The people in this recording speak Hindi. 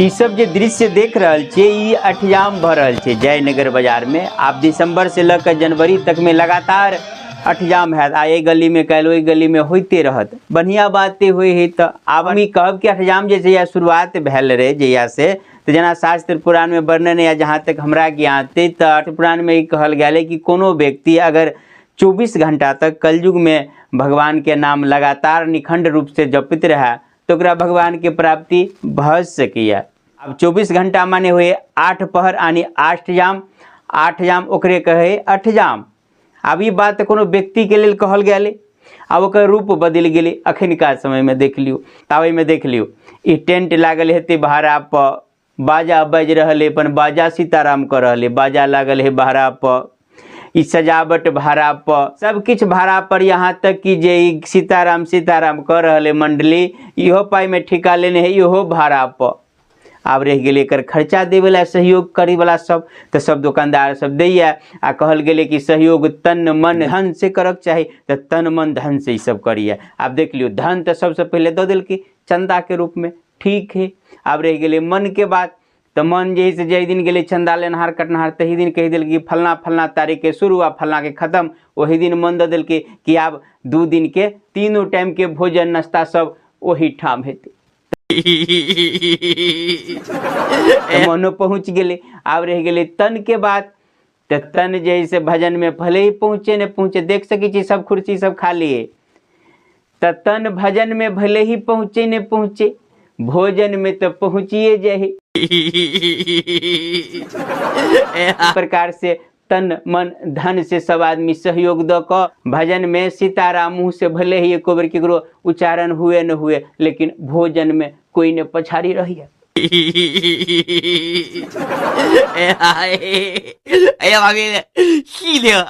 ई सब जे दृश्य देख रहल छे ई अठजाम भ रहल छे जयनगर बाजार में। आप दिसंबर से लेकर जनवरी तक में लगातार अठजाम है। आ ये गली में कल ओई गली में होते रहत। बढ़िया बात हुई है तो आब हम कहब कि अठजाम जैसे या शुरुआत भेल रहे जहिया से तो जना शास्त्र पुराण में वर्णन है, जहाँ तक हमरा ज्ञान थे तो पुराण में कहल गया कि कोनो व्यक्ति अगर 24 घंटा तक कलयुग में भगवान के नाम लगातार निखंड रूप से जपित रहा तो ओकरा भगवान के प्राप्ति भ सकिया। अब 24 घंटा माने हुए 8 पहर यानी 8 जाम। 8 जाम ओकरे कहे अठजाम। अब ई बात कोनो व्यक्ति के लिए कहल गया। अब ओकर रूप बदल गए अखनका समय में देख लियो। तावे में देख लियो ई टेंट लागल हेते बहरा पर, बाजा बज रहे अपन बाजा सीताराम कर रहे, बाजा लागल है बहरा पर, ई सजावट भाड़ा पर, सब किछ भाड़ा पर, यहाँ तक कि जे सीताराम सीताराम कर रहे मंडली इहो पाई में ठिका लेने है इहो भाड़ा पर। आब रह गए एकर खर्चा दे वाला सहयोग करे वाला सब तो सब दुकानदार सब दैया आ कहल गेले कि सहयोग तन मन धन से करक चाही तो तन मन धन से ही सब करिए। आप देख लियो धन तो सबसे पहले दे दिल की चंदा के रूप में, ठीक है। अब रह गए मन के बात तो मन जैसे जय दिन गए चंदा लेनहार कटनहार तही दिन कह दिल कि फलना फलना तारीख के शुरू आ फलना के खत्म। वही दिन मन दे दिल कि आब 2 दिन के 3 टाइम के भोजन नाश्ता सब वही ठाम हेते। मनो पहुँच गए। आब रह गए तन के बात तो तन जैसे भजन में भले ही पहुँचे न पहुँचे, देख सकी सब कुर्सी सब खाली है तो तन भजन में भले ही पहुँचे न पहुँचे भोजन में तो पहुँचिए जाए। प्रकार से तन मन धन से सब आदमी सहयोग द क भजन में सीताराम मुँह से भले ही एको बेर केकरो उच्चारण हुए न हुए लेकिन भोजन में कोई ने पछाड़ी रही है।